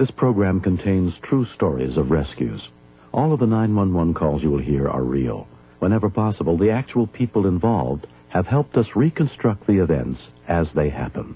This program contains true stories of rescues. All of the 911 calls you will hear are real. Whenever possible, the actual people involved have helped us reconstruct the events as they happened.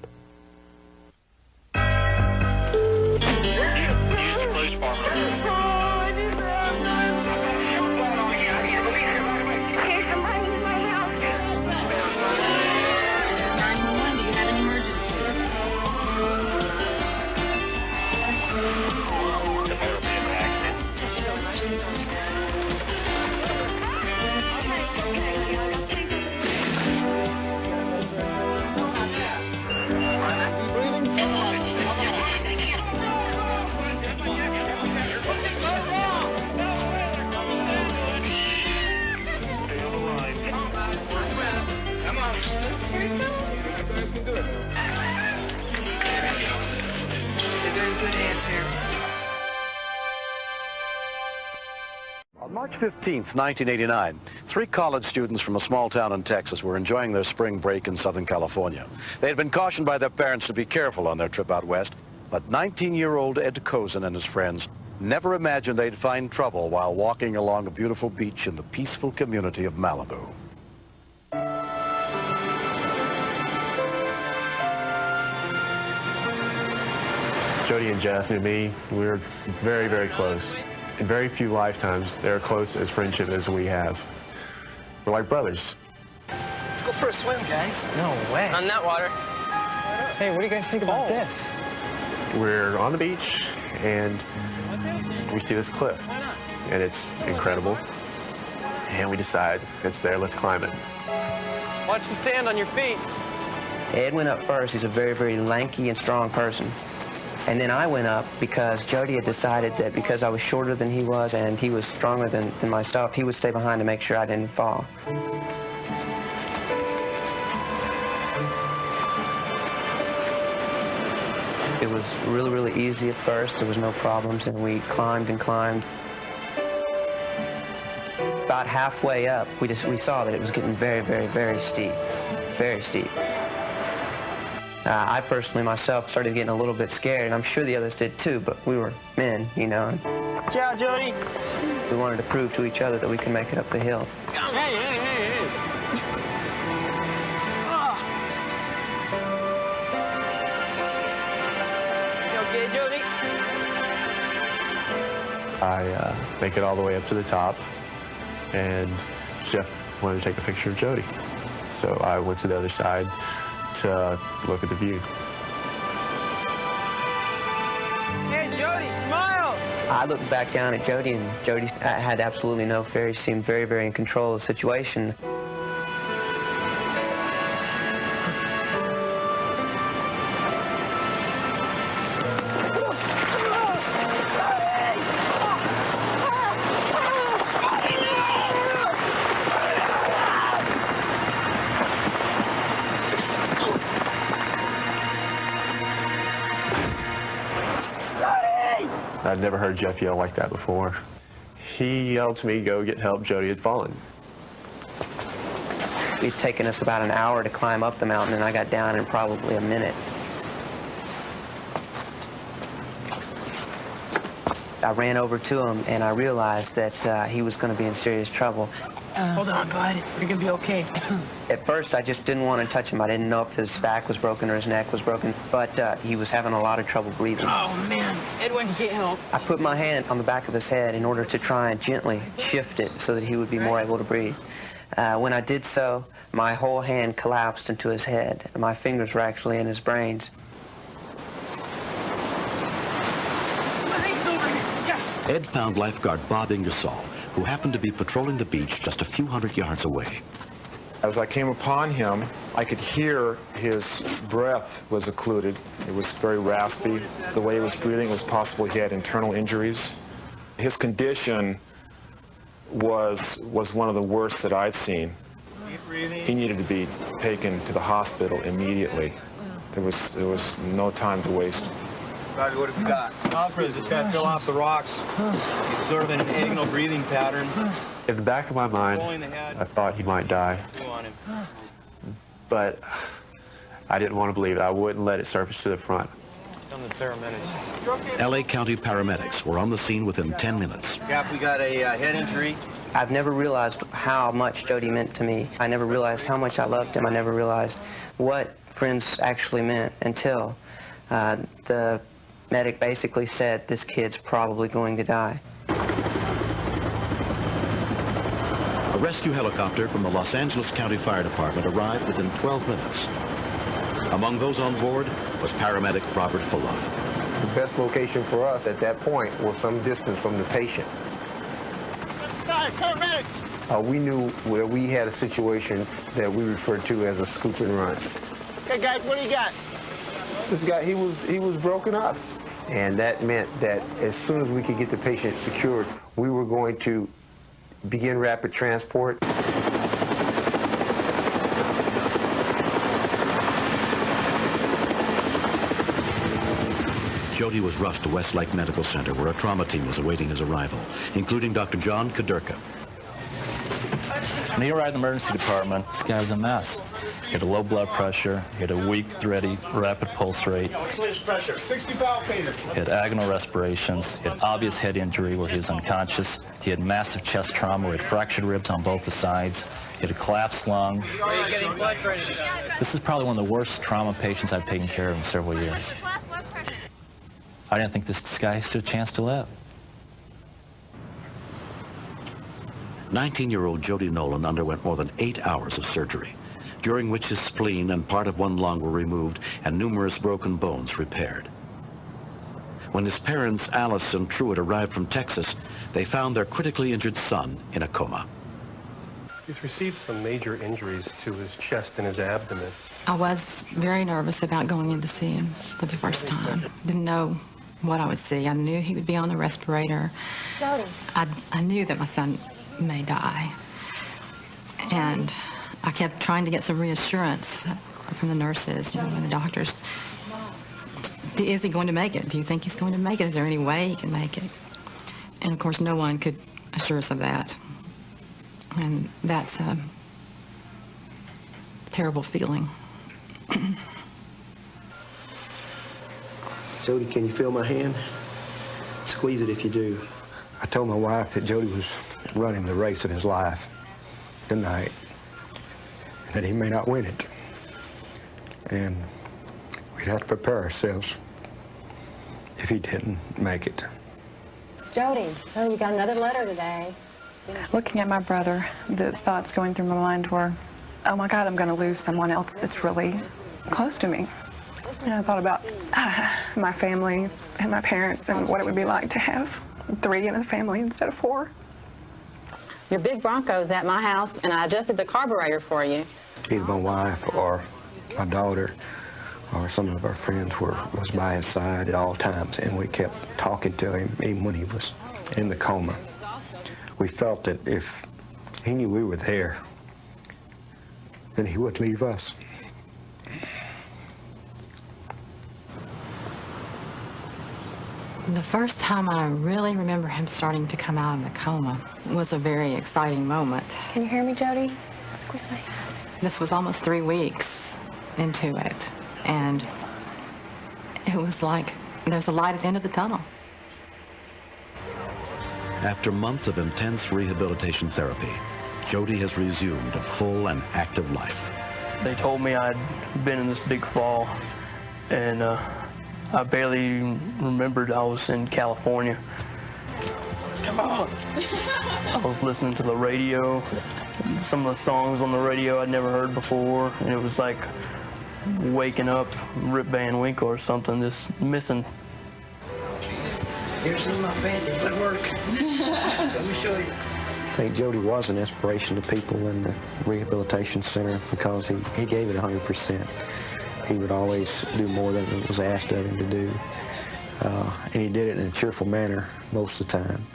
On March 15th, 1989, 3 college students from a small town in Texas were enjoying their spring break in Southern California. They had been cautioned by their parents to be careful on their trip out west, but 19-year-old Ed Cozen and his friends never imagined they'd find trouble while walking along a beautiful beach in the peaceful community of Malibu. Jody and Jeff and me, we were very, very close. In very few lifetimes, they're close as friendship as we have. We're like brothers. Let's go for a swim, guys. No way. On that water. Hey, what do you guys think about this? We're on the beach, and we see this cliff, and it's incredible. And we decide it's there, let's climb it. Watch the sand on your feet. Ed went up first. He's a very, very lanky and strong person. And then I went up because Jody had decided that because I was shorter than he was and he was stronger than myself, he would stay behind to make sure I didn't fall. It was really, really easy at first. There was no problems, and we climbed and climbed. About halfway up, we saw that it was getting very, very, very steep. Very steep. I personally, myself, started getting a little bit scared, and I'm sure the others did too, but we were men, you know. Ciao, Jody. We wanted to prove to each other that we could make it up the hill. Hey, hey, hey, hey. Oh. You okay, Jody? I make it all the way up to the top, and Jeff wanted to take a picture of Jody. So I went to the other side to look at the view. Hey, Jody, smile! I looked back down at Jody, and Jody had absolutely no fear. He seemed very, very in control of the situation. I'd never heard Jeff yell like that before. He yelled to me, "Go get help, Jody had fallen." It's taken us about an hour to climb up the mountain, and I got down in probably a minute. I ran over to him, and I realized that he was going to be in serious trouble. Hold on, bud. You're going to be okay. At first, I just didn't want to touch him. I didn't know if his back was broken or his neck was broken, but he was having a lot of trouble breathing. Oh, man. Ed went to get help. I put my hand on the back of his head in order to try and gently shift it so that he would be more able to breathe. When I did so, my whole hand collapsed into his head. My fingers were actually in his brains. Ed found lifeguard Bob Ingersoll, who happened to be patrolling the beach just a few hundred yards away. As I came upon him, I could hear his breath was occluded. It was very raspy. The way he was breathing, it was possible he had internal injuries. His condition was one of the worst that I'd seen. He needed to be taken to the hospital immediately. There was no time to waste. Roger, what have you got? Alfred, this guy fell off the rocks. He's sort of in an agonal breathing pattern. In the back of my mind, I thought he might die. But I didn't want to believe it. I wouldn't let it surface to the front. Some of the paramedics. L.A. County paramedics were on the scene within 10 minutes. Cap, we got a head injury. I've never realized how much Jody meant to me. I never realized how much I loved him. I never realized what friends actually meant until the medic basically said, this kid's probably going to die. A rescue helicopter from the Los Angeles County Fire Department arrived within 12 minutes. Among those on board was paramedic Robert Fuller. The best location for us at that point was some distance from the patient. Sorry, paramedics! We knew where we had a situation that we referred to as a scoop and run. Okay, guys, what do you got? This guy, he was broken up. And that meant that as soon as we could get the patient secured, we were going to begin rapid transport. Jody was rushed to Westlake Medical Center, where a trauma team was awaiting his arrival, including Dr. John Kadurka. When he arrived in the emergency department, this guy was a mess. He had a low blood pressure, he had a weak, thready, rapid pulse rate. Pressure, 60 palpators. He had agonal respirations, he had obvious head injury where he was unconscious, he had massive chest trauma, he had fractured ribs on both the sides, he had a collapsed lung. This is probably one of the worst trauma patients I've taken care of in several years. I didn't think this guy stood a chance to live. 19-year-old Jody Nolan underwent more than 8 hours of surgery, during which his spleen and part of one lung were removed and numerous broken bones repaired. When his parents, Alice and Truett, arrived from Texas, they found their critically injured son in a coma. He's received some major injuries to his chest and his abdomen. I was very nervous about going in to see him for the first time. Didn't know what I would see. I knew he would be on the respirator. Jody. I knew that my son may die. And I kept trying to get some reassurance from the nurses, and the doctors. Is he going to make it? Do you think he's going to make it? Is there any way he can make it? And of course, no one could assure us of that. And that's a terrible feeling. Jody, can you feel my hand? Squeeze it if you do. I told my wife that Jody was running the race of his life tonight, that he may not win it. And we'd have to prepare ourselves if he didn't make it. Jody, oh, you got another letter today. Looking at my brother, the thoughts going through my mind were, oh my God, I'm going to lose someone else that's really close to me. And I thought about my family and my parents and what it would be like to have 3 in the family instead of 4. Your big Bronco's at my house, and I adjusted the carburetor for you. Either my wife or my daughter or some of our friends was by his side at all times, and we kept talking to him even when he was in the coma. We felt that if he knew we were there, then he would leave us. The first time I really remember him starting to come out of the coma was a very exciting moment. Can you hear me, Jody? Squeeze my hand. This was almost 3 weeks into it, and it was like there's a light at the end of the tunnel. After months of intense rehabilitation therapy, Jody has resumed a full and active life. They told me I'd been in this big fall, and I barely remembered I was in California. Come on. I was listening to the radio, some of the songs on the radio I'd never heard before, and it was like waking up Rip Van Winkle or something, just missing. Here's some of my fancy footwork. Let me show you. I think Jody was an inspiration to people in the rehabilitation center because he gave it 100%. He would always do more than was asked of him to do. And he did it in a cheerful manner most of the time.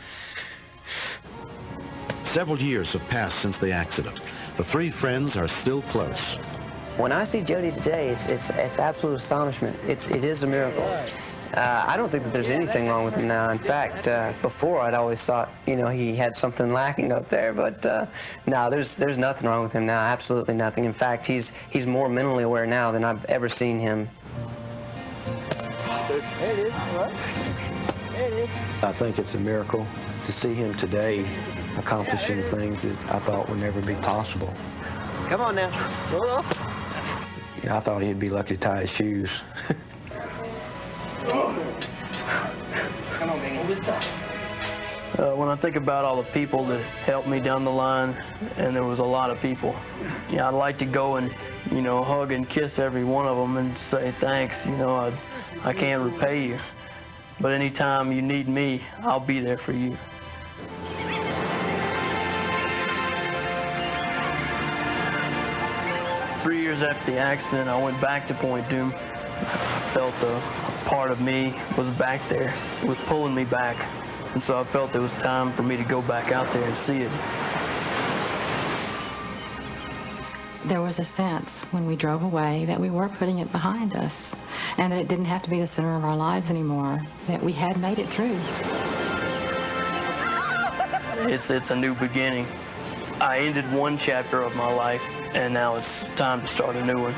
Several years have passed since the accident. The 3 friends are still close. When I see Jody today, it's absolute astonishment. It is a miracle. I don't think that there's anything wrong with him now. In fact, before I'd always thought, you know, he had something lacking up there, but no, there's nothing wrong with him now. Absolutely nothing. In fact, he's more mentally aware now than I've ever seen him. There it is. What? There it is. I think it's a miracle to see him today accomplishing things that I thought would never be possible. Come on now. Roll off. You know, I thought he'd be lucky to tie his shoes. Come on, baby. When I think about all the people that helped me down the line, and there was a lot of people, you know, I'd like to go and, you know, hug and kiss every one of them and say thanks. You know, I can't repay you, but anytime you need me, I'll be there for you. Three years after the accident, I went back to Point Dume. I felt a part of me was back there, was pulling me back. And so I felt it was time for me to go back out there and see it. There was a sense when we drove away that we were putting it behind us and that it didn't have to be the center of our lives anymore, that we had made it through. It's a new beginning. I ended one chapter of my life, and now it's time to start a new one.